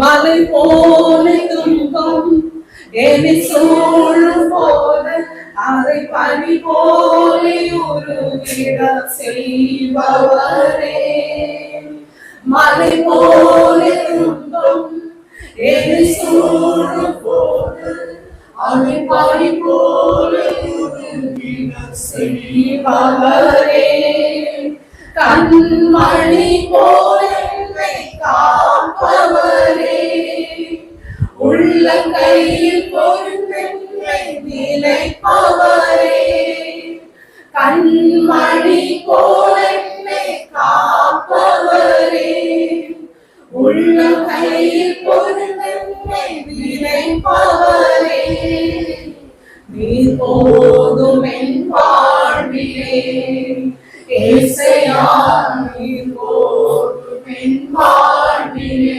மலை போலே துன்பம் என்னை சூழும் போது அதை பனி போலே உருகிட செய்பவரே. மலை போலே துன்பம் என்னை சூழும் போது அதை பனி போலே உருகிட செய்பவரே. கண்மணி போல் என்னை காப்பவரே, உள்ள கையில் பொறுப்பென்னை நிலைப்பவரே. கண்மணி போல் என்னை காப்பவரே, உள்ள கையில் பொறுப்பென்னை நிலைப்பவரே. நீ போதும் என் வாழ்விலே ஏசையா, நீர் போதும் என் வாழ்விலே.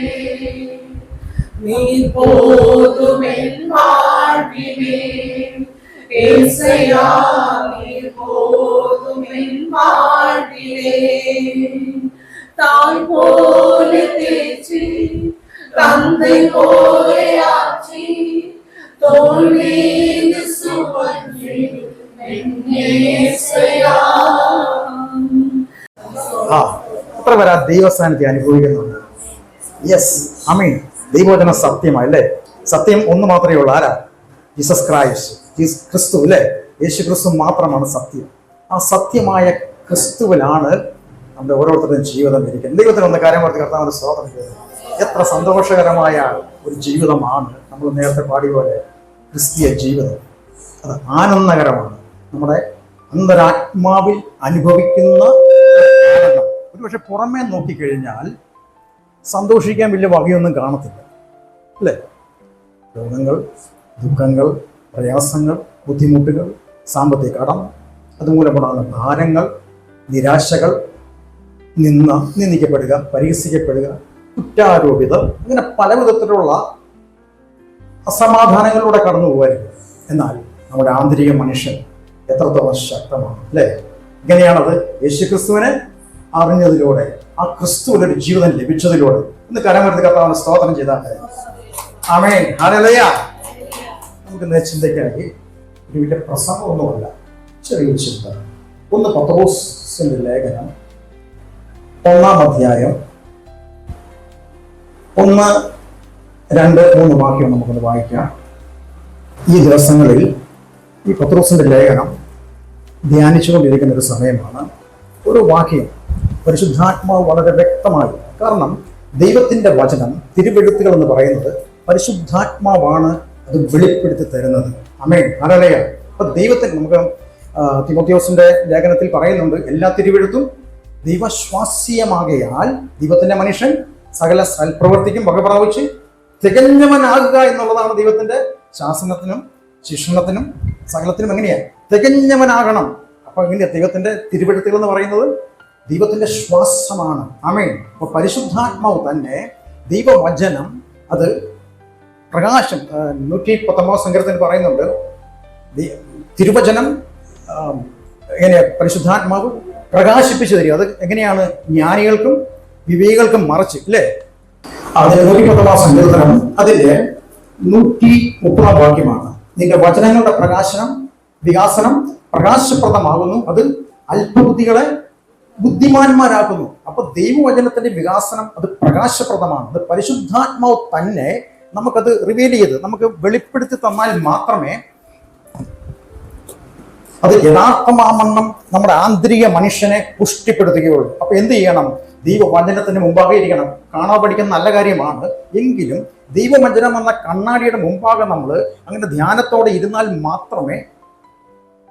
நீர் போதும் என் வாழ்விலே ஏசையா, நீர் போதும் என் வாழ்விலே. தாய் போல தேற்றி தந்தை போல ஆற்றி தோள் மீது சுமற்றி എത്ര പേരാ ദൈവസ്ഥാനത്തെ അനുഭവിക്കുന്നുണ്ട്? യെസ്, ആമീൻ. ദൈവവചനം സത്യമല്ലേ? സത്യം ഒന്ന് മാത്രമേ ഉള്ളൂ. ആരാ? ജീസസ് ക്രൈസ്റ്റ്, ക്രിസ്തു അല്ലേ? യേശു ക്രിസ്തു മാത്രമാണ് സത്യം. ആ സത്യമായ ക്രിസ്തുവിലാണ് നമ്മുടെ ഓരോരുത്തരുടെയും ജീവിതം ഇരിക്കുന്നത്. ദൈവത്തിന് ഒന്ന് കാര്യം പറഞ്ഞ് കർത്താവിന്റെ സ്തോത്രം ചെയ്തത്. എത്ര സന്തോഷകരമായ ഒരു ജീവിതമാണ് നമ്മൾ നേരത്തെ പാടിയ പോലെ ക്രിസ്തീയ ജീവിതം. അത് ആനന്ദകരമാണ്. നമ്മുടെ അന്തരാത്മാവിൽ അനുഭവിക്കുന്ന ആനന്ദം ഒരുപക്ഷെ പുറമേ നോക്കിക്കഴിഞ്ഞാൽ സന്തോഷിക്കാൻ വലിയ വകയൊന്നും കാണത്തില്ല, അല്ലേ? രോഗങ്ങൾ, ദുഃഖങ്ങൾ, പ്രയാസങ്ങൾ, ബുദ്ധിമുട്ടുകൾ, സാമ്പത്തിക കടം, അതുമൂലമുണ്ടാകുന്ന ഭാരങ്ങൾ, നിരാശകൾ, നിന്ദിക്കപ്പെടുക, പരിഹസിക്കപ്പെടുക, കുറ്റാരോപിതം, ഇങ്ങനെ പല വിധത്തിലുള്ള അസമാധാനങ്ങളിലൂടെ കടന്നു പോകാറുണ്ട്. എന്നാൽ നമ്മുടെ ആന്തരിക മനുഷ്യൻ എത്രത്തോളം ശക്തമാണ്, അല്ലേ? ഇങ്ങനെയാണത് യേശുക്രിസ്തുവിനെ അറിഞ്ഞതിലൂടെ, ആ ക്രിസ്തുവിനൊരു ജീവിതം ലഭിച്ചതിലൂടെ. ഇന്ന് കരമരുന്ന് കർത്താവിനെ സ്തോത്രം ചെയ്താൽ ആമേൻ, ഹല്ലേലൂയ. നമുക്ക് ഇന്ന് ചിന്തയ്ക്കായി ഒരു വലിയ പ്രസംഗമൊന്നുമല്ല, ചെറിയൊരു ചിന്ത. 1 പത്രോസിന്റെ ലേഖനം 1-ാം അധ്യായം 1, 2, 3 വാക്യം നമുക്കൊന്ന് വായിക്കാം. ഈ ദിവസങ്ങളിൽ ഈ പത്രോസിന്റെ ലേഖനം ധ്യാനിച്ചുകൊണ്ടിരിക്കുന്ന ഒരു സമയമാണ്. ഒരു വാക്യം പരിശുദ്ധാത്മാവ് വളരെ വ്യക്തമായി, കാരണം ദൈവത്തിന്റെ വചനം, തിരുവെഴുത്തുകൾ എന്ന് പറയുന്നത് പരിശുദ്ധാത്മാവാണ് അത് വെളിപ്പെടുത്തി തരുന്നത്. ആമേൻ, ഹല്ലേലൂയ. അപ്പൊ ദൈവത്തിന്, നമുക്ക് തിമോഥെയോസിന്റെ ലേഖനത്തിൽ പറയുന്നുണ്ട്, എല്ലാ തിരുവെഴുത്തും ദൈവശ്വാസ്യമാകയാൽ ദൈവത്തിന്റെ മനുഷ്യൻ സകല സൽപ്രവർത്തിക്കും വക പ്രാപിച്ച് തികഞ്ഞവനാകുക എന്നുള്ളതാണ് ദൈവത്തിന്റെ ശാസനത്തിനും ശിക്ഷണത്തിനും സകലത്തിനും എങ്ങനെയാണ് തികഞ്ഞവനാകണം. അപ്പൊ എങ്ങനെയാ ദൈവത്തിന്റെ തിരുവെഴുത്തുകൾ എന്ന് പറയുന്നത്? ദൈവത്തിന്റെ ശ്വാസമാണ്. ആമേൻ. അപ്പൊ പരിശുദ്ധാത്മാവ് തന്നെ ദൈവവചനം, അത് പ്രകാശം. 119 സങ്കീർത്തനത്തിൽ പറയുന്നുണ്ട്, തിരുവചനം എങ്ങനെയാ പരിശുദ്ധാത്മാവ് പ്രകാശിപ്പിച്ചു തരിക. അത് എങ്ങനെയാണ്? ജ്ഞാനികൾക്കും വിവേകികൾക്കും മറച്ച്, അല്ലേ? അതിൽ 119 സങ്കീർത്തനം അതിന്റെ 130 വാക്യമാണ്. നിന്റെ വചനങ്ങളുടെ വികാസനം പ്രകാശപ്രദമാകുന്നു, അത് അല്പബുദ്ധികളെ ബുദ്ധിമാന്മാരാക്കുന്നു. അപ്പൊ ദൈവവചനത്തിന്റെ വികാസനം അത് പ്രകാശപ്രദമാണ്. അത് പരിശുദ്ധാത്മാവ് തന്നെ നമുക്കത് റിവീൽ ചെയ്ത് നമുക്ക് വെളിപ്പെടുത്തി തന്നാൽ മാത്രമേ അത് യഥാർത്ഥമാമണ്ണം നമ്മുടെ ആന്തരിക മനുഷ്യനെ പുഷ്ടിപ്പെടുത്തുകയുള്ളൂ. അപ്പൊ എന്ത് ചെയ്യണം? ദൈവവചനത്തിന് മുമ്പാകെ ഇരിക്കണം. കാണാൻ പഠിക്കുന്ന നല്ല കാര്യമാണ്, എങ്കിലും ദൈവവചനം എന്ന കണ്ണാടിയുടെ മുമ്പാകെ നമ്മൾ അങ്ങനെ ധ്യാനത്തോടെ ഇരുന്നാൽ മാത്രമേ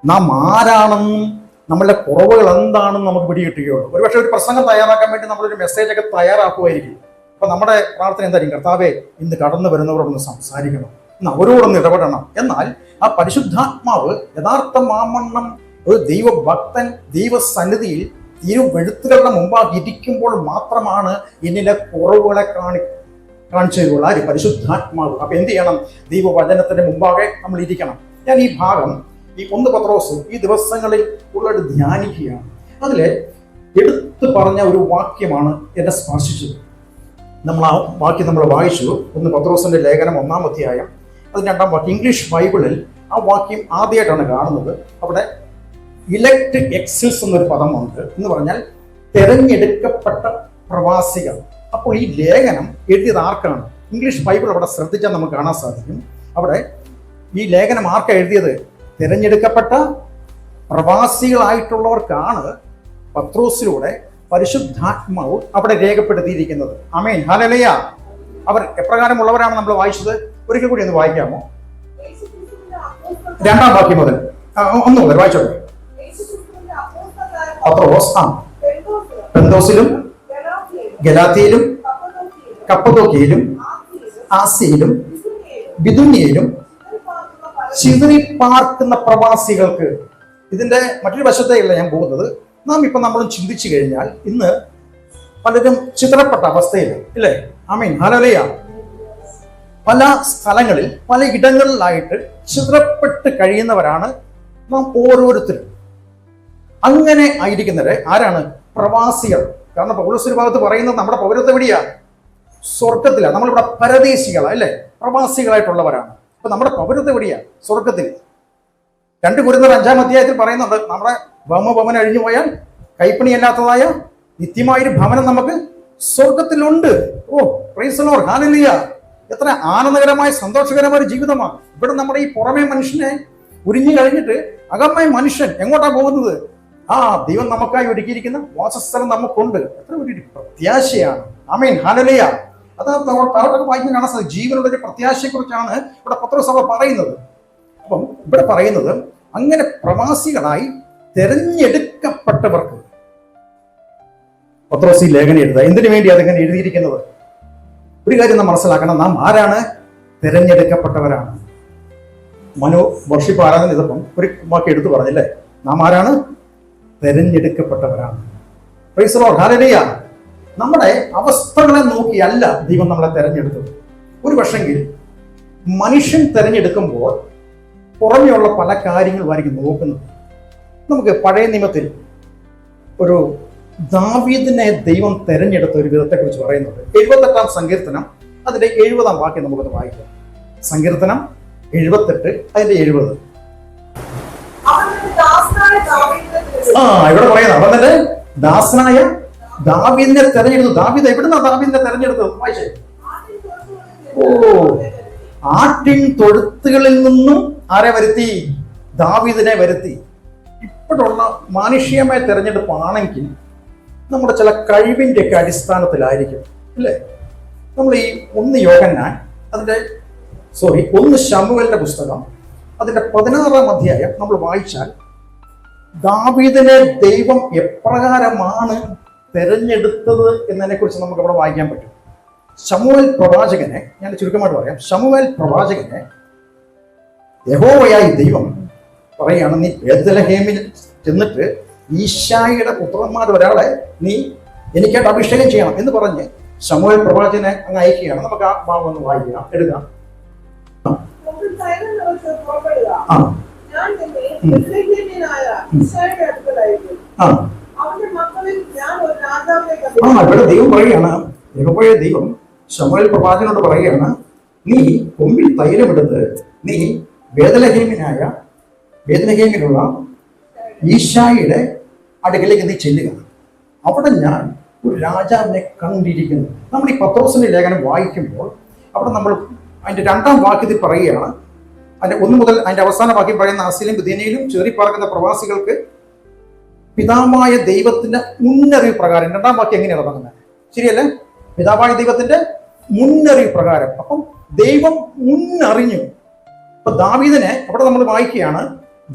നാം ആരാണെന്നും നമ്മളുടെ കുറവുകൾ എന്താണെന്ന് നമുക്ക് പിടികിട്ടുകയുള്ളൂ. ഒരുപക്ഷെ ഒരു പ്രസംഗം തയ്യാറാക്കാൻ വേണ്ടി നമ്മളൊരു മെസ്സേജൊക്കെ തയ്യാറാക്കുമായിരിക്കും. അപ്പൊ നമ്മുടെ പ്രാർത്ഥന എന്തായിരിക്കും? കർത്താവേ, ഇന്ന് കടന്നു വരുന്നവരോടൊന്ന് സംസാരിക്കണം, ഇന്ന് അവരോടൊന്ന് ഇടപെടണം. എന്നാൽ ആ പരിശുദ്ധാത്മാവ് യഥാർത്ഥമാമണ്ണം ഒരു ദൈവഭക്തൻ ദൈവസന്നിധിയിൽ തിരുവെഴുത്തുകളുടെ മുമ്പാകെ ഇരിക്കുമ്പോൾ മാത്രമാണ് എന്നിലെ കുറവുകളെ കാണിച്ചു തരുള്ളൂ. ആര്? പരിശുദ്ധാത്മാവ്. അപ്പൊ എന്ത് ചെയ്യണം? ദൈവവചനത്തിന്റെ മുമ്പാകെ നമ്മൾ ഇരിക്കണം. ഞാൻ ഈ ഭാഗം, ഈ 1 പത്രോസ് ഈ ദിവസങ്ങളിൽ ഉള്ളത് ധ്യാനിക്കുകയാണ്. അതില് എടുത്തു പറഞ്ഞ ഒരു വാക്യമാണ് എന്നെ സ്പർശിച്ചത്. നമ്മൾ ആ വാക്യം നമ്മൾ വായിച്ചു. ഒന്ന് പത്രോസിന്റെ ലേഖനം 1-ാം അധ്യായം അത് 2-ാം വാക്യം. ഇംഗ്ലീഷ് ബൈബിളിൽ ആ വാക്യം ആദ്യമായിട്ടാണ് കാണുന്നത്. അവിടെ ഇലക്ട് എക്സിൽസ് എന്നൊരു പദമുണ്ട്. എന്ന് പറഞ്ഞാൽ തെരഞ്ഞെടുക്കപ്പെട്ട പ്രവാസികൾ. അപ്പോൾ ഈ ലേഖനം എഴുതിയത് ആർക്കാണ്? ഇംഗ്ലീഷ് ബൈബിൾ അവിടെ ശ്രദ്ധിച്ചാൽ നമുക്ക് കാണാൻ സാധിക്കും. അവിടെ ഈ ലേഖനം ആർക്കാണ് എഴുതിയത്? തിരഞ്ഞെടുക്കപ്പെട്ട പ്രവാസികളായിട്ടുള്ളവർക്കാണ് പത്രോസിലൂടെ പരിശുദ്ധാത്മാവ് അവിടെ രേഖപ്പെടുത്തിയിരിക്കുന്നത്. ആമേൻ, ഹല്ലേലൂയ. അവർ എപ്രകാരമുള്ളവരാണ് നമ്മൾ വായിച്ചത്? ഒരിക്കൽ കൂടി ഒന്ന് വായിക്കാമോ? 2-ാം വാക്യം മുതൽ ഒന്ന് മുതൽ വായിച്ചോളൂ. പത്രോസ് പെന്തോസിലും ഗലാത്യയിലും കപ്പദോക്യയിലും ആസ്യയിലും ബിദുന്യയിലും ചിതറിപ്പാർക്കുന്ന പ്രവാസികൾക്ക്. ഇതിന്റെ മറ്റൊരു വശത്തേക്കല്ല ഞാൻ പോകുന്നത്. നമ്മളും ചിന്തിച്ചു കഴിഞ്ഞാൽ ഇന്ന് പലരും ചിതറപ്പെട്ട അവസ്ഥയിൽ, ഇല്ലേ? ആമീൻ, ഹല്ലേലൂയ. പല സ്ഥലങ്ങളിൽ പല ഇടങ്ങളിലായിട്ട് ചിതറപ്പെട്ട് കഴിയുന്നവരാണ് നാം ഓരോരുത്തരും. അങ്ങനെ ആയിരിക്കുന്നവരെ ആരാണ്? പ്രവാസികൾ. കാരണം പൗലോസ് ഭാഗത്ത് പറയുന്നത് നമ്മുടെ പൗരത്വം എവിടെയാണ്? സ്വർഗത്തിലാണ്. നമ്മളിവിടെ പരദേശികളാണ്, അല്ലേ? പ്രവാസികളായിട്ടുള്ളവരാണ്. അപ്പൊ നമ്മുടെ പൗരത്വം എവിടെയാണ്? സ്വർഗത്തിൽ. 2 കൊരിന്ത്യർ 5-ാം അധ്യായത്തിൽ പറയുന്നുണ്ട്, നമ്മുടെ ഭൗമഭവനം അഴിഞ്ഞു പോയാൽ കൈപ്പണിയല്ലാത്തതായ നിത്യമായൊരു ഭവനം നമുക്ക് സ്വർഗത്തിലുണ്ട്. ഓ, പ്രൈസ് ദി ലോർഡ്, ഹല്ലേലൂയ. എത്ര ആനന്ദകരമായ സന്തോഷകരമായ ഒരു ജീവിതമാണ്. ഇവിടെ നമ്മുടെ ഈ പുറമേ മനുഷ്യനെ ഉരിഞ്ഞു കഴിഞ്ഞിട്ട് അകമായ മനുഷ്യൻ എങ്ങോട്ടാ പോകുന്നത്? ദൈവം നമുക്കായി ഒരുക്കിയിരിക്കുന്ന വാസസ്ഥലം നമുക്കുണ്ട്. എത്ര ഒരു പ്രത്യാശയാണ്. ആമേൻ, ഹല്ലേലൂയ. അത് താഴോട്ടൊക്കെ വായിക്കാൻ കാണാൻ സാധിക്കും. ജീവനുള്ള ഒരു പ്രത്യാശയെക്കുറിച്ചാണ് ഇവിടെ പത്രോസ് പറയുന്നത്. അപ്പം ഇവിടെ പറയുന്നത് അങ്ങനെ പ്രവാസികളായി തെരഞ്ഞെടുക്കപ്പെട്ടവർക്ക് പത്രോസ് ഈ ലേഖനം എഴുതുക. എന്തിനു വേണ്ടി അതെങ്ങനെ എഴുതിയിരിക്കുന്നത്? ഒരു കാര്യം നാം മനസ്സിലാക്കണം. നാം ആരാണ്? തെരഞ്ഞെടുക്കപ്പെട്ടവരാണ്. വർഷിപ്പ് ആരാധന ഇതപ്പം ഒരു വാക്ക് എടുത്തു പറഞ്ഞില്ലേ? നാം ആരാണ്? തെരഞ്ഞെടുക്കപ്പെട്ടവരാണ്. Praise the Lord, hallelujah. നമ്മുടെ അവസ്ഥകളെ നോക്കിയല്ല ദൈവം നമ്മളെ തെരഞ്ഞെടുത്തത്. ഒരു പക്ഷെങ്കിൽ മനുഷ്യൻ തെരഞ്ഞെടുക്കുമ്പോൾ പുറമെയുള്ള പല കാര്യങ്ങളുമായിരിക്കും നോക്കുന്നത്. നമുക്ക് പഴയ നിയമത്തിൽ ഒരു ദാവീദിനെ ദൈവം തെരഞ്ഞെടുത്ത ഒരു വിധത്തെക്കുറിച്ച് പറയുന്നുണ്ട്. 78-ാം സങ്കീർത്തനം അതിന്റെ 70-ാം വാക്യം നമുക്കൊന്ന് വായിക്കാം. സങ്കീർത്തനം 78 അതിന്റെ 70. ഇവിടെ പറയുന്നത് അവൻ തന്റെ ദാസനായ ദാവീദിനെ തെരഞ്ഞെടുത്തു. ദാവീദ് എവിടുന്നാ ദാവീദിനെ തെരഞ്ഞെടുത്തത്? വായിച്ചേ. ആട്ടിൻ തൊഴുത്തുകളിൽ നിന്നും ആരെ വരുത്തി? ദാവീദിനെ വരുത്തി. ഇപ്പോഴുള്ള മാനുഷികമായ തെരഞ്ഞെടുപ്പാണെങ്കിൽ നമ്മുടെ ചില കഴിവിന്റെ ഒക്കെ അടിസ്ഥാനത്തിലായിരിക്കും, അല്ലേ? നമ്മൾ ഈ 1 യോഹന്നാൻ അതിന്റെ 1 ശമൂവേലിന്റെ പുസ്തകം അതിന്റെ 16-ാം അധ്യായം നമ്മൾ വായിച്ചാൽ ദാവീദിനെ ദൈവം എപ്രകാരമാണ് തെരഞ്ഞെടുത്തത് എന്നതിനെ കുറിച്ച് നമുക്ക് അവിടെ വായിക്കാൻ പറ്റും. ശമൂവേൽ പ്രവാചകനെ, ഞാൻ ചുരുക്കമായിട്ട് പറയാം, ശമൂവേൽ പ്രവാചകനെ യഹോവയായി ദൈവം പറയാണ്, നീ ബേത്ലഹേമിൽ ചെന്നിട്ട് ഈശായിയുടെ പുത്രന്മാർ ഒരാളെ നീ എനിക്കായിട്ട് അഭിഷേകം ചെയ്യണം എന്ന് പറഞ്ഞ് ശമൂവേൽ പ്രവാചകനെ അങ്ങ് അയക്കുകയാണ്. നമുക്ക് ആ ഭാഗം ഒന്ന് വായിക്കാം, എടുക്കാം. ഇവിടെ ദൈവം പറയുകയാണ്, യഹോവയായ ദൈവം ശമൂവേൽ പ്രവാചകനോട് പറയുകയാണ്, നീ കൊമ്പിൽ തൈലമെടുത്ത് നീ ബേത്ലഹേമിലുള്ള ഈശായിയുടെ അടുക്കലേക്ക് നീ ചെല്ലുക. അവിടെ ഞാൻ ഒരു രാജാവിനെ കണ്ടിരിക്കുന്നു. നമ്മൾ ഈ പത്രോസിന്റെ ലേഖനം വായിക്കുമ്പോൾ അവിടെ നമ്മൾ അതിന്റെ 2-ാം വാക്യത്തിൽ പറയുകയാണ്, അതിന്റെ 1 മുതൽ അതിന്റെ അവസാന വാക്യം പറയുന്ന ആസ്യയിലും ബിഥുന്യയിലും ചിതറിപ്പാർക്കുന്ന പ്രവാസികൾക്ക് പിതാവായ ദൈവത്തിന്റെ മുന്നറിവ് പ്രകാരം. 2-ാം വാക്യം എങ്ങനെയാണ് തുടങ്ങുന്നത്? ശരിയല്ലേ? പിതാവായ ദൈവത്തിന്റെ മുന്നറിവ് പ്രകാരം. അപ്പം ദൈവം മുന്നറിഞ്ഞു. അപ്പൊ ദാവീദിനെ അവിടെ നമ്മൾ വായിക്കുകയാണ്,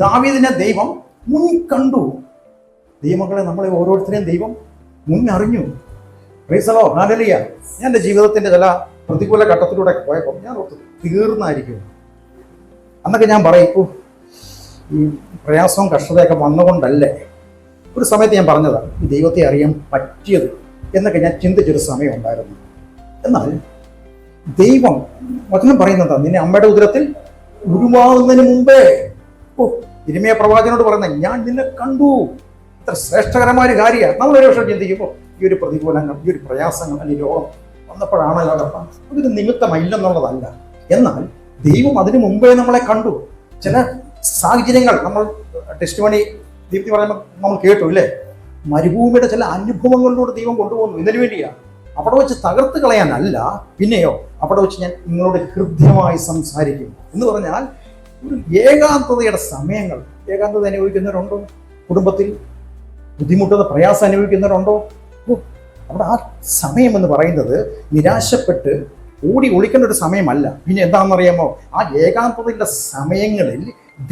ദാവീദിനെ ദൈവം മുൻകണ്ടു. ദൈവമക്കളെ, നമ്മളെ ഓരോരുത്തരെയും ദൈവം മുന്നറിഞ്ഞു. Praise the Lord, hallelujah. ഞാൻ എൻ്റെ ജീവിതത്തിന്റെ ചില പ്രതികൂല ഘട്ടത്തിലൂടെ പോയപ്പോൾ ഞാൻ ഓർത്തു തീർന്നായിരിക്കും. അന്നൊക്കെ ഞാൻ പറയും, ഈ പ്രയാസവും കഷ്ടതയൊക്കെ വന്നുകൊണ്ടല്ലേ ഒരു സമയത്ത് ഞാൻ പറഞ്ഞതാണ് ഈ ദൈവത്തെ അറിയാൻ പറ്റിയത് എന്നൊക്കെ ഞാൻ ചിന്തിച്ചൊരു സമയം ഉണ്ടായിരുന്നു. എന്നാൽ ദൈവം വചനം പറയുന്നത് നിന്നെ അമ്മയുടെ ഉദരത്തിൽ ഉരുവാകുന്നതിന് മുമ്പേ ഇരിമയ പ്രവാചകനോട് പറയുന്നത് ഞാൻ നിന്നെ കണ്ടു. ഇത്ര ശ്രേഷ്ഠകരമായ ഒരു കാര്യമാണ്. നമ്മളൊരു വർഷം ചിന്തിക്കുമ്പോൾ ഈ ഒരു പ്രതികൂലങ്ങൾ, ഈ ഒരു പ്രയാസങ്ങൾ, അല്ലെങ്കിൽ രോഗം വന്നപ്പോഴാണ് കർത്താവ്. അതൊരു നിമിത്തമല്ലെന്നുള്ളതല്ല. എന്നാൽ ദൈവം അതിനു മുമ്പേ നമ്മളെ കണ്ടു. ചില സാഹചര്യങ്ങൾ നമ്മൾ ടെസ്റ്റിമണി ദീപ്തി പറയുമ്പോൾ നമ്മൾ കേട്ടു ഇല്ലേ? മരുഭൂമിയുടെ ചില അനുഭവങ്ങളിലൂടെ ദൈവം കൊണ്ടുപോകുന്നു. ഇതിനു വേണ്ടിയാണ്. അവിടെ വെച്ച് തകർത്ത് കളയാനല്ല. പിന്നെയോ അവിടെ വെച്ച് ഞാൻ നിങ്ങളോട് ഹൃദ്യമായി സംസാരിക്കും എന്ന് പറഞ്ഞാൽ ഒരു ഏകാന്തതയുടെ സമയങ്ങൾ. ഏകാന്തത അനുഭവിക്കുന്നവരുണ്ടോ? കുടുംബത്തിൽ ബുദ്ധിമുട്ടുന്ന പ്രയാസം അനുഭവിക്കുന്നവരുണ്ടോ? അവിടെ ആ സമയം എന്ന് പറയുന്നത് നിരാശപ്പെട്ട് ഓടി ഒളിക്കേണ്ട ഒരു സമയമല്ല. പിന്നെ എന്താണെന്നറിയാമോ? ആ ഏകാന്തതയുടെ സമയങ്ങളിൽ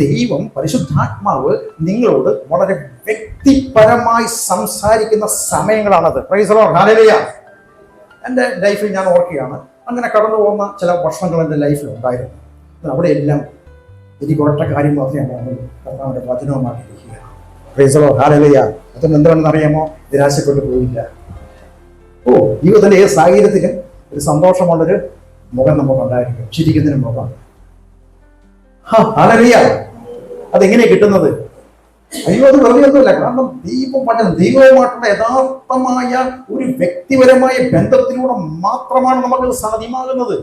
ദൈവം പരിശുദ്ധാത്മാവ് നിങ്ങളോട് വളരെ വ്യക്തിപരമായി സംസാരിക്കുന്ന സമയങ്ങളാണത്. Praise the Lord, hallelujah. എൻ്റെ ലൈഫിൽ ഞാൻ ഓർക്കുകയാണ്, അങ്ങനെ കടന്നു പോകുന്ന ചില വർഷങ്ങൾ എൻ്റെ ലൈഫിൽ ഉണ്ടായിരുന്നു. അവിടെയെല്ലാം എനിക്ക് ഒറ്റ കാര്യം മാത്രമാണ്, കർത്താവിൻ്റെ വചനവുമായിട്ടിരിക്കുക. Praise the Lord, hallelujah. അതുകൊണ്ട് എന്താണെന്ന് അറിയാമോ? നിരാശപ്പെട്ടു പോയില്ല. ജീവിതത്തിൻ്റെ ഏത് സാഹചര്യത്തിലും ഒരു സന്തോഷമുള്ളൊരു മുഖം നമുക്കുണ്ടായിരിക്കും, ചിരിക്കുന്നതിന് മുഖം. ഹല്ലേലൂയ. അതെങ്ങനെയാണ് കിട്ടുന്നത്? അയ്യോ, അത് വെറുതെ ഒന്നുമില്ല. കാരണം ദൈവവുമായിട്ടുള്ള യഥാർത്ഥമായ ഒരു വ്യക്തിപരമായ ബന്ധത്തിലൂടെ മാത്രമാണ് നമുക്കത് സാധ്യമാകുന്നത്.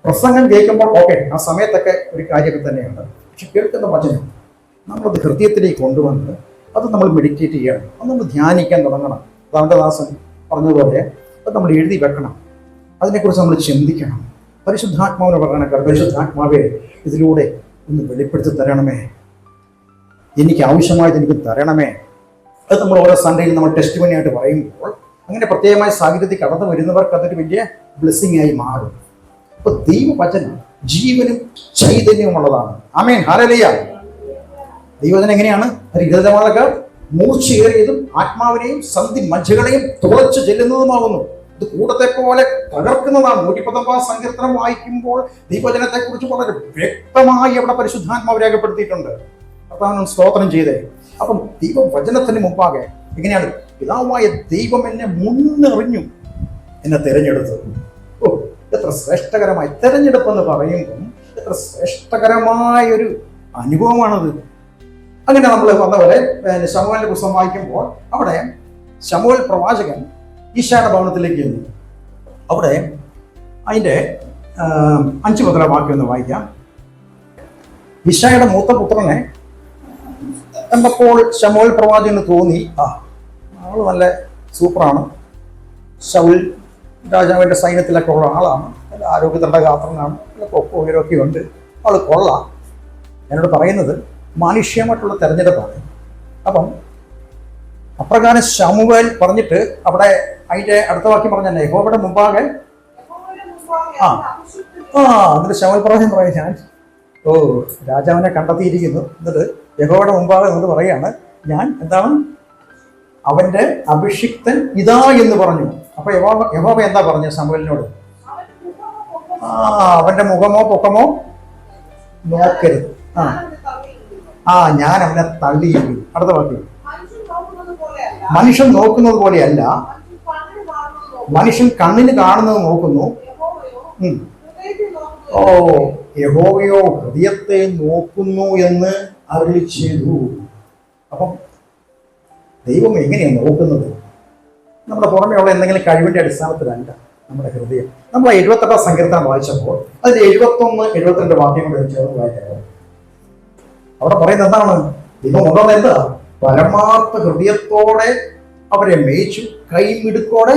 പ്രസംഗം കേൾക്കുമ്പോൾ ഓക്കെ, ആ സമയത്തൊക്കെ ഒരു കാര്യമൊക്കെ തന്നെയാണ്. പക്ഷെ കേൾക്കുന്ന വചനം നമ്മളത് ഹൃദയത്തിലേക്ക് കൊണ്ടുവന്ന് അത് നമ്മൾ മെഡിറ്റേറ്റ് ചെയ്യണം, അത് നമ്മൾ ധ്യാനിക്കാൻ തുടങ്ങണം. രാമദാസൻ പറഞ്ഞതുപോലെ അത് നമ്മൾ എഴുതി വെക്കണം, അതിനെക്കുറിച്ച് നമ്മൾ ചിന്തിക്കണം. പരിശുദ്ധാത്മാവിനെ പറയണം, പരിശുദ്ധാത്മാവെ ഇതിലൂടെ ഒന്ന് വെളിപ്പെടുത്തി തരണമേ, എനിക്ക് ആവശ്യമായത് എനിക്ക് തരണമേ. അത് നമ്മൾ ഓരോ സൺഡേയിൽ നമ്മൾ ടെസ്റ്റിമണി ആയിട്ട് പറയുമ്പോൾ അങ്ങനെ പ്രത്യേകമായ സാഹചര്യത്തിൽ കടന്നു വരുന്നവർക്ക് അതൊരു വലിയ ബ്ലെസ്സിങ് ആയി മാറും. അപ്പൊ ദൈവവചനം ജീവനും ചൈതന്യവുമുള്ളതാണ്. ആമേൻ, ഹല്ലേലൂയ. ദൈവവചനം എങ്ങനെയാണ്? ഹരിതമാലകൾ മൂർച്ചയേറിയതും ആത്മാവിനെയും സന്ധി മജ്ജകളെയും തുളച്ചു ചെല്ലുന്നതുമാകുന്നു. ഇത് കൂടത്തെ പോലെ തകർക്കുന്നതാണ്. 119 സങ്കീർത്തനം വായിക്കുമ്പോൾ ദൈവവചനത്തെ കുറിച്ച് വളരെ വ്യക്തമായി അവിടെ പരിശുദ്ധാത്മാവ് രേഖപ്പെടുത്തിയിട്ടുണ്ട്. അതാണ് സ്തോത്രം ചെയ്തേ. അപ്പം ദൈവവചനത്തിന് മുമ്പാകെ എങ്ങനെയാണ് പിതാവായ ദൈവം എന്നെ മുന്നറിഞ്ഞു, എന്നെ തിരഞ്ഞെടുത്തു. എത്ര ശ്രേഷ്ഠകരമായ തിരഞ്ഞെടുപ്പ് എന്ന് പറയുമ്പം എത്ര ശ്രേഷ്ഠകരമായ ഒരു അനുഭവമാണത്. അങ്ങനെ നമ്മൾ പറഞ്ഞ പോലെ ശമൂവേലിന്റെ പുസ്തകം വായിക്കുമ്പോൾ അവിടെ ശമൂവേൽ പ്രവാചകൻ ഈശായുടെ ഭവനത്തിലേക്ക് ചെന്നു. അവിടെ അതിൻ്റെ 5 മുതല വാക്യം ഒന്ന് വായിക്കാം. ഈശായുടെ മൂത്ത പുത്രനെ കണ്ടപ്പോൾ ശമൂവേൽ പ്രവാചകന് തോന്നി, ആള് നല്ല സൂപ്പറാണ്, ശൗൽ രാജാവിൻ്റെ സൈന്യത്തിലൊക്കെ ഉള്ള ആളാണ്, നല്ല ആരോഗ്യത്തിൻ്റെ ഗാത്രനാണ്, നല്ല പൊക്കമൊക്കെ ഉണ്ട്, ആൾ കൊള്ളാം. എന്നോട് പറയുന്നത് മാനുഷ്യമായിട്ടുള്ള തെരഞ്ഞെടുപ്പാണ്. അപ്പം അപ്രകാരം ശമൂവേൽ പറഞ്ഞിട്ട് അവിടെ അതിൻ്റെ അടുത്ത വാക്യം പറഞ്ഞ യഹോവയുടെ മുമ്പാകെ എന്നിട്ട് ശമൂവേൽ പ്രവാചകൻ പറയും, ഞാൻ രാജാവിനെ കണ്ടെത്തിയിരിക്കുന്നു. എന്നിട്ട് യഹോവയുടെ മുമ്പാകെ എന്നിട്ട് പറയാണ്, ഞാൻ എന്താണ് അവന്റെ അഭിഷിക്തൻ ഇതാ എന്ന് പറഞ്ഞു. അപ്പൊ യഹോവ എന്താ പറഞ്ഞു ശമൂവേലിനോട്? അവന്റെ മുഖമോ പൊക്കമോ നോക്കരുത്. ഞാൻ അവനെ തള്ളിയിരിക്കും. അടുത്ത വാക്യം, മനുഷ്യൻ നോക്കുന്നത് പോലെയല്ല, മനുഷ്യൻ കണ്ണിന് കാണുന്നത് നോക്കുന്നു. യഹോവയോ ഹൃദയത്തെ നോക്കുന്നു എന്ന് അരുളി ചെയ്തു. അപ്പം ദൈവം എങ്ങനെയാണ് നോക്കുന്നത്? നമ്മുടെ പുറമെയുള്ള എന്തെങ്കിലും കഴിവിന്റെ അടിസ്ഥാനത്തിലല്ല നമ്മുടെ ഹൃദയം. നമ്മൾ 78 സങ്കീർത്തനം വായിച്ചപ്പോൾ അതിൽ 71, 72 വാക്യങ്ങൾ ചേർന്ന് വായിക്കാം. അവിടെ പറയുന്നത് എന്താണ്? ദൈവം കൊണ്ടുവന്ന എന്താ? പരമാർത്ഥ ഹൃദയത്തോടെ അവരെ മേയിച്ചു, കൈമിടുക്കോടെ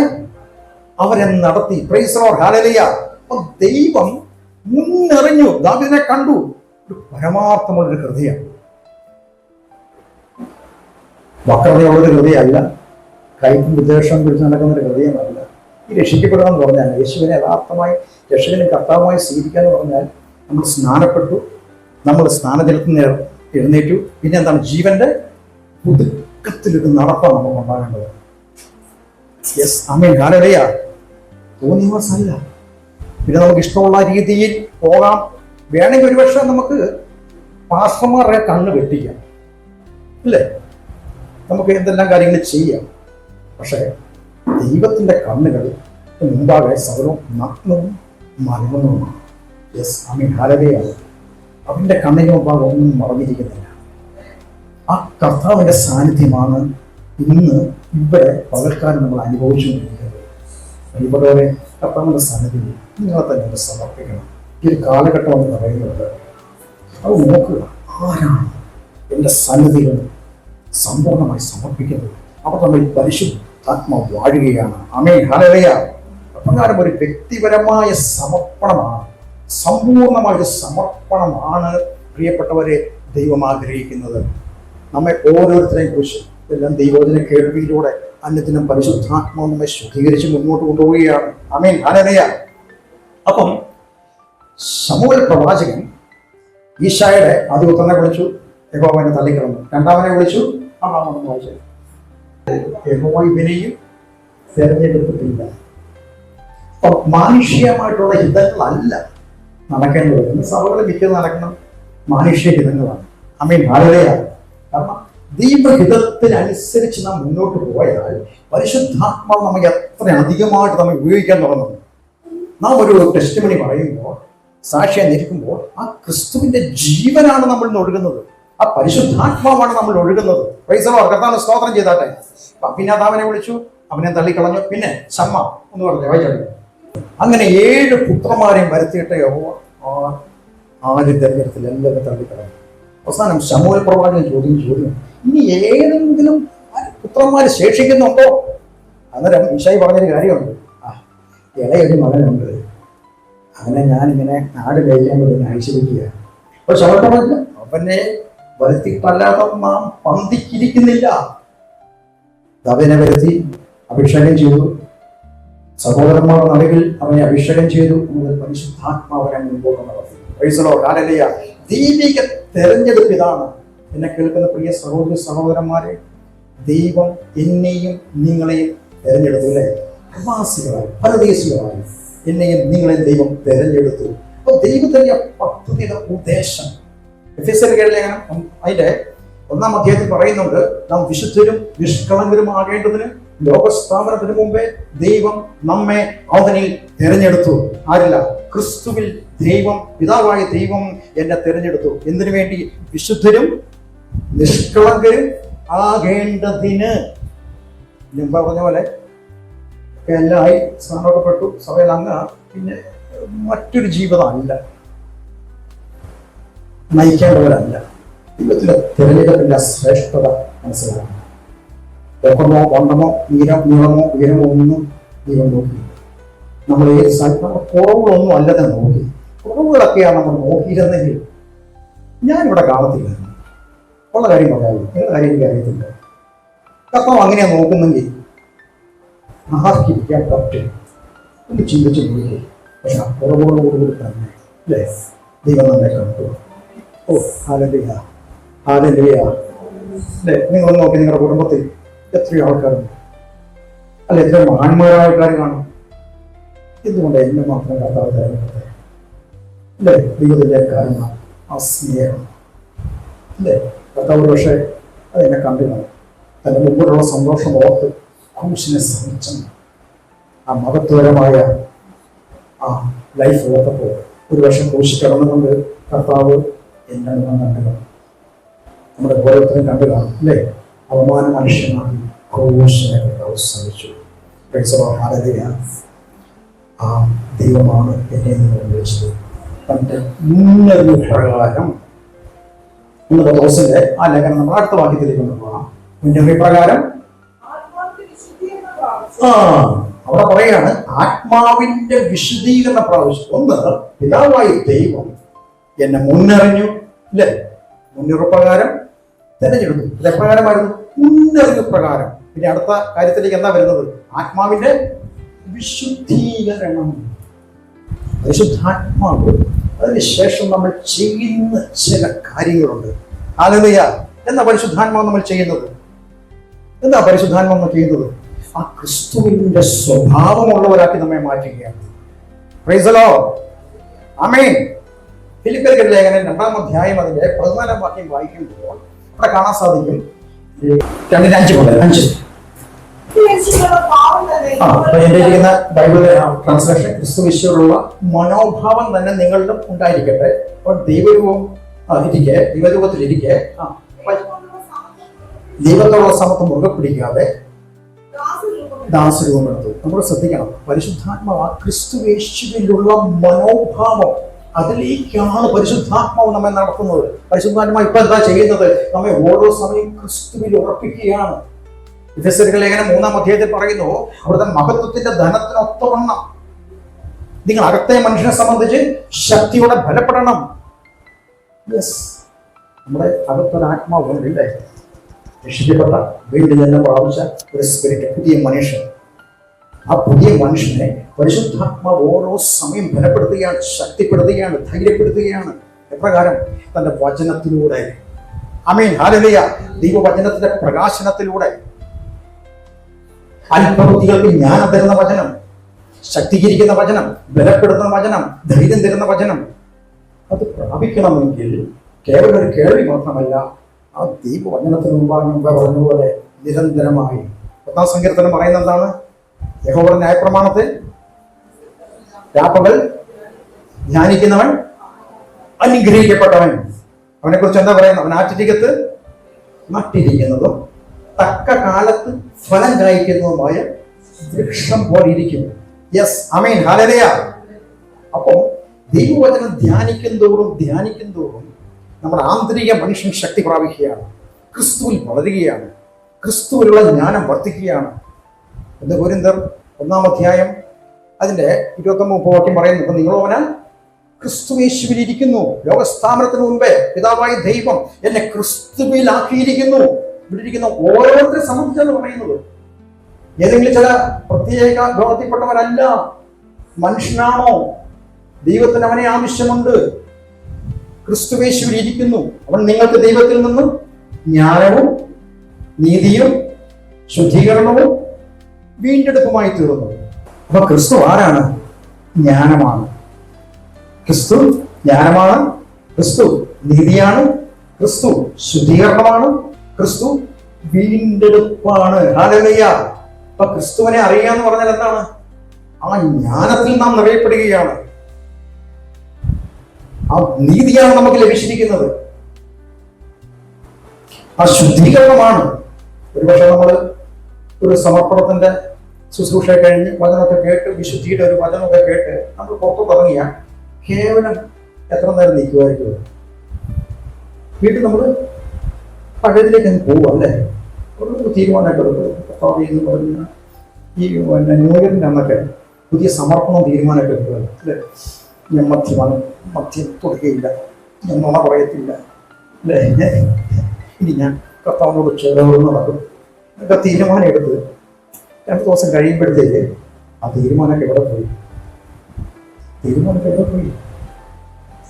അവരെ നടത്തി. Price the Lord, hallelujah. അപ്പൊ ദൈവം മുന്നറിഞ്ഞു, ദാവീദിനെ കണ്ടു. ഒരു പരമാർത്ഥമുള്ളൊരു ഹൃദയം, വക്രതയുള്ളൊരു ഹൃദയമല്ല, കൈക്കും വിദ്വേഷം പിടിച്ച് നടക്കുന്നൊരു ഹൃദയമല്ല. ഈ രക്ഷിക്കപ്പെടുക എന്ന് പറഞ്ഞാൽ, യേശുവിനെ യഥാർത്ഥമായി രക്ഷകനും കർത്താവുമായി സ്വീകരിക്കുക എന്ന് പറഞ്ഞാൽ, നമ്മൾ സ്നാനപ്പെട്ടു, നമ്മൾ സ്നാനജലത്തിൽ നിന്ന് എഴുന്നേറ്റു, പിന്നെ എന്താണ്? ജീവന്റെ പുതുക്കത്തിലൊരു നടപ്പാണ് നമുക്ക് ഉണ്ടാകേണ്ടത്. യെസ്, ആമേൻ, ഹല്ലേലൂയ. തോന്നിയവസല്ല. പിന്നെ നമുക്ക് ഇഷ്ടമുള്ള രീതിയിൽ പോകാം. വേണമെങ്കിൽ ഒരുപക്ഷെ നമുക്ക് പാസ്റ്റർമാരുടെ കണ്ണ് വെട്ടിക്കാം, അല്ലേ? നമുക്ക് എന്തെല്ലാം കാര്യങ്ങൾ ചെയ്യാം. പക്ഷേ ദൈവത്തിൻ്റെ കണ്ണുകൾ മുമ്പാകെ സകലവും നഗ്നവും മർമ്മവുമാണ്. യെസ്, ആമേൻ, ഹല്ലേലൂയ. അവൻ്റെ കണ്ണിന് മുമ്പാകെ ഒന്നും മറഞ്ഞിരിക്കുന്നില്ല. ആ കർത്താവിൻ്റെ സാന്നിധ്യമാണ് ഇന്ന് ഇവിടെ പകൽക്കാലം നമ്മൾ അനുഭവിച്ചുകൊണ്ടിരിക്കുന്നത്. പ്രിയപ്പെട്ടവരെ, കർത്താവിന്റെ സന്നിധിയിൽ നിങ്ങളെ തന്നെ ഒന്ന് സമർപ്പിക്കണം. ഈ ഒരു കാലഘട്ടം എന്ന് പറയുന്നത് അത് നോക്കുക, ആരാണ് എൻ്റെ സന്നിധികൾ സമ്പൂർണ്ണമായി സമർപ്പിക്കുന്നത്? അവർ തമ്മിൽ പരിശുദ്ധാത്മാവ് വാഴുകയാണ്. ആമേൻ, ഹല്ലേലൂയ. അപ്രകാരം ഒരു വ്യക്തിപരമായ സമർപ്പണമാണ്, സമ്പൂർണമായ സമർപ്പണമാണ് പ്രിയപ്പെട്ടവരെ ദൈവം ആഗ്രഹിക്കുന്നത്. നമ്മെ ഓരോരുത്തരെയും കുറിച്ച് എല്ലാം ദൈവവചന കേൾവിയിലൂടെ അന്യത്തിനും പരിശുദ്ധാത്മാവ് നമ്മെ ശുദ്ധീകരിച്ച് മുന്നോട്ട് കൊണ്ടുപോവുകയാണ്. ആമേൻ, ഹല്ലേലൂയ. അപ്പം ശമൂവേൽ പ്രവാചകൻ ഈശായുടെ ആദ്യപുത്രനെ വിളിച്ചു, യഹോവനെ തള്ളിക്കളഞ്ഞു. രണ്ടാമനെ വിളിച്ചു, അമ്മാവനെന്ന് വായിച്ചു. യഹോവ ഇവനെയും തെരഞ്ഞെടുത്തിട്ടില്ല. അപ്പം മാനുഷികമായിട്ടുള്ള ഹിതങ്ങളല്ല നടക്കേണ്ടത്. ഇന്ന് സഭകളിൽ മിക്കത് നടക്കണം മാനുഷിക ഹിതങ്ങളാണ്. ആമേൻ, ഹല്ലേലൂയ. കാരണം ദൈവഹിതത്തിനനുസരിച്ച് നാം മുന്നോട്ട് പോയാൽ പരിശുദ്ധാത്മാവ് നമുക്ക് എത്ര അധികമായിട്ട് നമ്മൾ ഉപയോഗിക്കാൻ തുടങ്ങുന്നു. നാം ഒരു ടെസ്റ്റിമണി പറയുമ്പോൾ, സാക്ഷിയായി നിൽക്കുമ്പോൾ, ആ ക്രിസ്തുവിന്റെ ജീവനാണ് നമ്മൾ ഒഴുകുന്നത്, ആ പരിശുദ്ധാത്മാവാണ് നമ്മൾ ഒഴുകുന്നത്. Price the Lord. കർത്താവിനെ സ്തോത്രം ചെയ്താട്ടെ. അഭിനാദാവിനെ വിളിച്ചു, അവനെ തള്ളിക്കളഞ്ഞു. പിന്നെ ശമ്മ എന്ന് പറഞ്ഞു വായിച്ചു. അങ്ങനെ 7 പുത്രന്മാരെയും വരുത്തിയിട്ട് യഹോവ ആദ്യ തെരഞ്ഞെടുത്തിൽ എല്ലാവരും തള്ളിക്കളഞ്ഞു. അവസാനം ശമൂവേൽ പ്രവാചകൻ ചോദ്യം, ഇനി ഏതെങ്കിലും പുത്രന്മാർ ശേഷിക്കുന്നുണ്ടോ? അന്നേരം ഈശായി പറഞ്ഞൊരു കാര്യമുണ്ട്. ഇളയൊരു മകനുണ്ട്, അങ്ങനെ ഞാനിങ്ങനെ നാട് കഴിക്കാൻ വേണ്ടി അയച്ചിരിക്കുക. അപ്പോൾ ശമൂവേൽ പ്രവാചകൻ അവനെ വരുത്തിയിട്ടല്ലാതെ നാം പന്തിക്കിരിക്കുന്നില്ല. ദാവീദിനെ വരുത്തി അഭിഷേകം ചെയ്തു, സഹോദരന്മാരുടെ നടുവിൽ അവനെ അഭിഷേകം ചെയ്തു. പരിശുദ്ധാത്മാവനെ മുമ്പോട്ട് നടത്തി. Price the Lord. ഹല്ലേലൂയ. ദൈവിക തെരഞ്ഞെടുപ്പ് ഇതാണ്. എന്നെ കേൾക്കുന്ന പ്രിയ സഹോദരി സഹോദരന്മാരെ, ദൈവം എന്നെയും നിങ്ങളെയും തെരഞ്ഞെടുത്തു. അല്ലേ? പ്രവാസികളായി, പരദേശികളായി എന്നെയും നിങ്ങളെയും ദൈവം തെരഞ്ഞെടുത്തു. അപ്പൊ ദൈവത്തിന്റെ പദ്ധതിയുടെ ഉദ്ദേശം ലേഖനം അതിന്റെ 1-ാം അധ്യായത്തിൽ പറയുന്നുണ്ട്, നാം വിശുദ്ധരും നിഷ്കളങ്കരുമാകേണ്ടതിന് ലോകസ്ഥാപനത്തിന് മുമ്പേ ദൈവം നമ്മെ അവനിൽ തെരഞ്ഞെടുത്തു. ആരില്ല? ക്രിസ്തുവിൽ ദൈവം, പിതാവായ ദൈവം എന്നെ തെരഞ്ഞെടുത്തു. എന്തിനു വേണ്ടി? വിശുദ്ധരും നിഷ്കളങ്കരും ആകേണ്ടതിന്. മുമ്പ് പറഞ്ഞ പോലെ എല്ലായി സ്നാനപ്പെട്ടു, സഭയിൽ അങ്ങ് പിന്നെ മറ്റൊരു ജീവിതമല്ല, നയിക്കേണ്ടവരല്ല. ദൈവത്തിലെ തിരഞ്ഞെടുപ്പിന്റെ ശ്രേഷ്ഠത മനസ്സിലാക്കണം. പൊക്കമോ വണ്ണമോ നീളമോ ഉയരമോ ഒന്നും ദൈവം നോക്കി. നമ്മൾ ഏത് നമ്മുടെ കുറവുകളൊന്നും അല്ലെന്ന് നോക്കി. കുറവുകളൊക്കെയാണ് നമ്മൾ നോക്കിയിരുന്നെങ്കിൽ ഞാനിവിടെ കാണത്തില്ലായിരുന്നു. ഉള്ള കാര്യം പറയാമോ? നിങ്ങളുടെ കാര്യം എനിക്ക് അറിയത്തില്ല. കർത്താവ് അങ്ങനെയാ നോക്കുന്നെങ്കിൽ ആർക്കിരിക്കാൻ പറ്റും ഒന്ന് ചിന്തിച്ച് നോക്കി. പക്ഷെ ആ കുറവുകളോടുകൂടി തന്നെ അല്ലേ ദൈവം നമ്മെ കണ്ടു. ഓ ഹല്ലേലൂയ, ഹല്ലേലൂയ. അല്ലേ, നിങ്ങൾ നോക്കി നിങ്ങളുടെ കുടുംബത്തിൽ എത്രയോ ആൾക്കാരുണ്ട്, അല്ല എത്ര മഹാന്മാരായ ആൾക്കാർ കാണും. എന്തുകൊണ്ട് എന്നെ മാത്രം കർത്താവ് തിരഞ്ഞെടുത്തത്? അല്ലേ, ദൈവത്തിന്റെ കാരണം ആ സ്നേഹം. അല്ലേ, കർത്താവ് പക്ഷേ അതെന്നെ കണ്ടു കാണും. തന്റെ മുമ്പിലുള്ള സന്തോഷം ഓർത്ത് ക്രൂശിനെ സഹിച്ചു. ആ മഹത്വകരമായ ആ ലൈഫ് ഓർത്തപ്പോൾ ഒരു വർഷം ക്രൂശി കിടന്നുകൊണ്ട് കർത്താവ് എന്നെ കണ്ടു കാണും. നമ്മുടെ ഓരോരുത്തരും കണ്ടു കാണും. അല്ലേ, അവമാന മനുഷ്യനായി ക്രൂശിനെ കർത്താവ് സഹിച്ചു. ആ ദൈവമാണ് എന്നെ നിങ്ങൾ വിളിച്ചത്. തന്റെ മുന്നറിവ് പ്രകാരം ഇന്നത്തെ ദിവസത്തിന്റെ ആ ലേഖനം നമ്മൾ അടുത്ത വാക്യത്തിലേക്ക് കൊണ്ടുപോകാം. മുന്നറിവ് പ്രകാരം അവിടെ പറയാണ് ആത്മാവിന്റെ വിശുദ്ധീകരണ പ്രാവശ്യം. ഒന്ന്, പിതാവായ ദൈവം എന്നെ മുന്നറിഞ്ഞു. അല്ലേ, മുന്നറിവ് പ്രകാരം തെരഞ്ഞെടുത്തു. ഇതെപ്രകാരമായിരുന്നു? മുന്നറിവ് പ്രകാരം. പിന്നെ അടുത്ത കാര്യത്തിലേക്ക് എന്താ വരുന്നത്? ആത്മാവിന്റെ വിശുദ്ധീകരണം. പരിശുദ്ധാത്മാവ് അതിനുശേഷം നമ്മൾ ചെയ്യുന്ന ചില കാര്യങ്ങളുണ്ട്. ഹല്ലേലൂയ. എന്താ പരിശുദ്ധാത്മാവ് നമ്മൾ ചെയ്യുന്നത്? എന്താ പരിശുദ്ധാത്മാവ് നമ്മൾ ചെയ്യുന്നത്? ആ ക്രിസ്തുവിന്റെ സ്വഭാവമുള്ളവരാക്കി നമ്മെ മാറ്റുകയാണ്. Praise the Lord. ആമേൻ. ഫിലിപ്പിയർക്കെഴുതിയ ലേഖനം 2-ാം അധ്യായം അതിന്റെ 14-ാം വാക്യം വായിക്കുമ്പോൾ അവിടെ കാണാൻ സാധിക്കും. 2:5 മുതൽ 5. എന്റെ ഇരിക്കുന്ന ബൈബിൾ ട്രാൻസ്ലേഷൻ ക്രിസ്തു വിശ്വലുള്ള മനോഭാവം തന്നെ നിങ്ങളിലും ഉണ്ടായിരിക്കട്ടെ. അപ്പോൾ ദൈവരൂപം ഇരിക്കെ, ദൈവരൂപത്തിലിരിക്കെ ദൈവത്തോടുള്ള സമത്വം മുറുകെ പിടിക്കാതെ ദാസരൂപമെടുത്തു. നമ്മൾ ശ്രദ്ധിക്കണം, പരിശുദ്ധാത്മാവ് ആ ക്രിസ്തുയേശുവിലുള്ള മനോഭാവം, അതിലേക്കാണ് പരിശുദ്ധാത്മാവ് നമ്മെ നടത്തുന്നത്. പരിശുദ്ധാത്മാവ് ഇപ്പൊ എന്താ ചെയ്യുന്നത്? നമ്മെ ഓരോ സമയം ക്രിസ്തുവിൽ ഉറപ്പിക്കുകയാണ്. എഫെസ്യരുടെ ലേഖനം 3-ാം അധ്യായത്തിൽ പറയുന്നു, അവിടുത്തെ മഹത്വത്തിന്റെ ധനത്തിനൊത്തവണ്ണം നിങ്ങൾ അകത്തെ മനുഷ്യനെ സംബന്ധിച്ച് ശക്തിയോടെ ബലപ്പെടണം. യെസ്, നമ്മുടെ അകത്തൊരാത്മാവില്ലേ, രക്ഷിക്കപ്പെട്ട വീണ്ടും ജന്മം പ്രാപിച്ച ഒരു സ്പിരിറ്റ്, പുതിയ മനുഷ്യൻ. ആ പുതിയ മനുഷ്യനെ പരിശുദ്ധാത്മാവ് ഓരോ സമയം ബലപ്പെടുത്തുകയാണ്, ശക്തിപ്പെടുത്തുകയാണ്, ധൈര്യപ്പെടുത്തുകയാണ്. എപ്രകാരം? തന്റെ വചനത്തിലൂടെ. ആമേൻ, ഹല്ലേലൂയ. ദൈവവചനത്തിന്റെ പ്രകാശനത്തിലൂടെ. അത്ഭുതങ്ങൾക്ക് ജ്ഞാനം തരുന്ന വചനം, ശക്തീകരിക്കുന്ന വചനം, ബലപ്പെടുത്തുന്ന വചനം, ധൈര്യം തരുന്ന വചനം. അത് പ്രാപിക്കണമെങ്കിൽ കേവലം ഒരു കേൾവി മാത്രമല്ല, ആ ദൈവവചനത്തിന് മുമ്പ് പറഞ്ഞതുപോലെ നിരന്തരമായി. 10-ാം സങ്കീർത്തനം പറയുന്നത് എന്താണ്? യഹോവയുടെ ന്യായപ്രമാണത്തെ രാപ്പകൽ ധ്യാനിക്കുന്നവൻ അനുഗ്രഹിക്കപ്പെട്ടവൻ. അവനെ കുറിച്ച് എന്താ പറയുന്നത്? അവൻ ആറ്റിരിക്കത്ത് നട്ടിരിക്കുന്നതും തക്ക കാലത്ത് ഫലം കായ്ക്കുന്നതുമായ വൃക്ഷം പോലെ ഇരിക്കും. യെസ്, ആമേൻ, ഹല്ലേലൂയ. അപ്പോൾ ദൈവവചനം ധ്യാനിക്കും തോറും നമ്മുടെ ആന്തരിക മനുഷ്യൻ ശക്തി പ്രാപിക്കുകയാണ്, ക്രിസ്തുവിൽ വളരുകയാണ്, ക്രിസ്തുവിലുള്ള ജ്ഞാനം വർദ്ധിക്കുകയാണ്. 1 കൊരിന്ത്യർ 1-ാം അധ്യായം അതിന്റെ 29 വാക്യം പറയുന്നു, ഇപ്പൊ നിങ്ങളോവനാൽ ക്രിസ്തുയേശുവിൽ ഇരിക്കുന്നു, ലോകസ്ഥാപനത്തിന് മുമ്പേ പിതാവായ ദൈവം എന്നെ ക്രിസ്തുവിലാക്കിയിരിക്കുന്നു. ഇവിടെ ഇരിക്കുന്ന ഓരോരുത്തരെ സംബന്ധിച്ചാണ് പറയുന്നത്. ഏതെങ്കിലും ചില പ്രത്യേക ലോകത്തിൽപ്പെട്ടവരല്ല, മനുഷ്യനാണോ? ദൈവത്തിന് അവനെ ആവശ്യമുണ്ട്. ക്രിസ്തുയേശുവിൽ ഇരിക്കുന്നു. അവൻ നിങ്ങൾക്ക് ദൈവത്തിൽ നിന്നും ജ്ഞാനവും നീതിയും ശുദ്ധീകരണവും വീണ്ടെടുപ്പുമായി തീർന്നു. അപ്പൊ ക്രിസ്തു ആരാണ്? ജ്ഞാനമാണ്. ക്രിസ്തു ജ്ഞാനമാണ്, ക്രിസ്തു നീതിയാണ്, ക്രിസ്തു ശുദ്ധീകരണമാണ്, ക്രിസ്തു വീണ്ടെടുപ്പാണ്. ഹല്ലേലൂയ. അപ്പൊ ക്രിസ്തുവിനെ അറിയാന്ന് പറഞ്ഞാൽ എന്താണ്? ആ ജ്ഞാനത്തിൽ നാം നിറയപ്പെടുകയാണ്. ആ നീതിയാണ് നമുക്ക് ലഭിച്ചിരിക്കുന്നത്, ആ ശുദ്ധീകരണമാണ്. ഒരുപക്ഷെ നമ്മൾ ഒരു സമർപ്പണത്തിന്റെ ശുശ്രൂഷ കഴിഞ്ഞ് വചനമൊക്കെ കേട്ട്, വിശുദ്ധിയുടെ ഒരു വചനമൊക്കെ കേട്ട് നമ്മൾ പുറത്തോട്ട് ഇറങ്ങിയാൽ കേവലം എത്ര നേരം നിൽക്കുമായിരിക്കും? വീട്ടിൽ നമ്മൾ പഴയതിലേക്ക് അങ്ങ് പോകും അല്ലേ? ഒരു തീരുമാനമൊക്കെ എടുക്കും. പറഞ്ഞ ഈ ന്യൂ ഇയറിൻ്റെ അന്നൊക്കെ പുതിയ സമർപ്പണം തീരുമാനമൊക്കെ എടുക്കുക അല്ലേ? ഞാൻ മദ്യം കൊടുക്കുകയില്ല, ഞാൻ നുണ പറയത്തില്ല അല്ലേ, ഇനി ഞാൻ കർത്താവിനോട് ചേർന്ന് നടക്കും എന്നൊക്കെ തീരുമാനം എടുത്ത് 2 ദിവസം കഴിയുമ്പോഴത്തേക്ക് ആ തീരുമാനമൊക്കെ എവിടെ പോയി?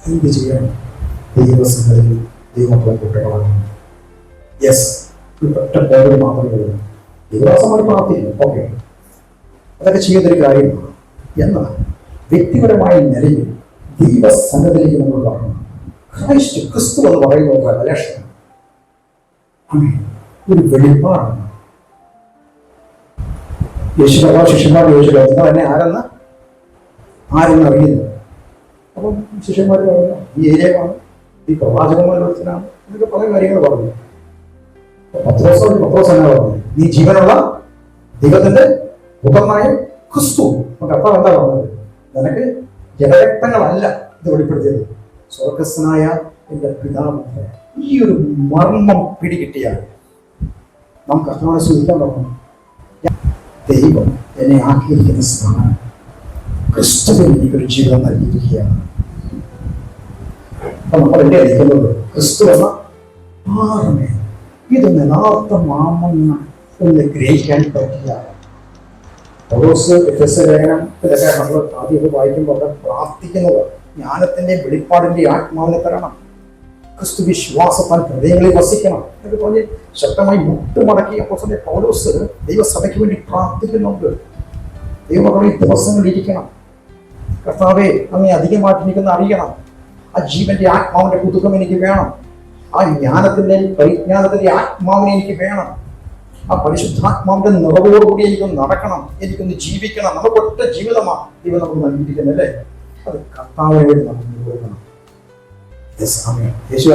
എന്ത് ചെയ്യണം? ദൈവസന്നിധിയിൽ ദൈവമക്കളെ കുട്ടികളാണ്. യെസ്, ഒറ്റ പോലും മാത്രമേ ഉള്ളൂ. ദൈവദാസന്മാർ പ്രാർത്ഥിക്കും, ഓക്കെ, അതൊക്കെ ചെയ്യുന്നൊരു കാര്യമാണ്. എന്നാൽ വ്യക്തിപരമായ നിലയിൽ ദൈവസന്നിധിയിലേക്ക് നമ്മൾ കാണണം. ക്രിസ്തു എന്ന് പറയുന്ന റെവലേഷൻ, ഒരു വെളിപ്പാടാണ്. യേശുദാ ശിഷ്യന്മാർ ചോദിച്ചല്ലോ, നിങ്ങൾ എന്നെ ആരെന്ന് അറിയുന്നു? അപ്പം ശിഷ്യന്മാർ പറഞ്ഞു, ഈ ഏരിയമാണ്, ഈ പ്രവാചകന്മാരുടെ അടുത്തിനാണ്, എന്നൊക്കെ പല കാര്യങ്ങൾ പറഞ്ഞു. പത്രോസ് എന്നാ പറഞ്ഞു? നീ ജീവനുള്ള ദൈവത്തിന്റെ പുത്രനായ ക്രിസ്തു. കർത്താവ് എന്താ പറഞ്ഞത്? നിനക്ക് ജനരക്തങ്ങളല്ല ഇത് വെളിപ്പെടുത്തിയത്, സ്വർഗസ്ഥനായ എന്റെ പിതാവ്. ഈ ഒരു മർമ്മം പിടികിട്ടിയാൽ നാം കർത്താവിനെ സൂചിക്കാൻ തുടങ്ങും. ദൈവം എന്നെ ആക്കിയിരിക്കുന്ന സ്ഥാനം, ക്രിസ്തുവിൽ എനിക്കൊരു ജീവിതം നൽകിയിരിക്കുകയാണ്. അപ്പൊ നമ്മൾ എന്റെ ഇരിക്കുന്നത് ക്രിസ്തു എന്ന ആറമേ, ഇതൊന്ന് യഥാർത്ഥമാമെന്ന് ഒന്ന് ഗ്രഹിക്കാൻ പറ്റിയാണ്. ലേഖനം ഇതൊക്കെ നമ്മൾ ആദ്യമൊക്കെ വായിക്കുമ്പോൾ പ്രാർത്ഥിക്കുന്നത് ജ്ഞാനത്തിന്റെ വെളിപ്പാടിന്റെ ആത്മാവിനെ തരണം, ക്രിസ്തു വിശ്വാസത്താൽ ഹൃദയങ്ങളിൽ വസിക്കണം എന്നൊക്കെ പറഞ്ഞ് ശക്തമായി മുട്ടുമടക്കി അപ്പോസ്തലൻ പൗലോസ് ദൈവസഭയ്ക്ക് വേണ്ടി പ്രാർത്ഥിക്കുന്നുണ്ട്. ദൈവമക്കളെ ഈ ദിവസങ്ങളിൽ ഇരിക്കണം. കർത്താവെ, അങ്ങേ അധികമായിട്ട് എനിക്കൊന്ന് അറിയണം. ആ ജീവന്റെ ആത്മാവിന്റെ പുതുക്കം എനിക്ക് വേണം. ആ ജ്ഞാനത്തിന്റെ പരിജ്ഞാനത്തിന്റെ ആത്മാവിനെ എനിക്ക് വേണം. ആ പരിശുദ്ധാത്മാവിന്റെ നിറവോടുകൂടി എനിക്കൊന്ന് നടക്കണം, എനിക്കൊന്ന് ജീവിക്കണം. നമുക്ക് ഒറ്റ ജീവിതമാണ് ദൈവം നമുക്ക് നൽകിയിരിക്കുന്നത് അല്ലേ? അത് കർത്താവിനെ വേണ്ടി നമുക്ക് കൊടുക്കണം. യേശു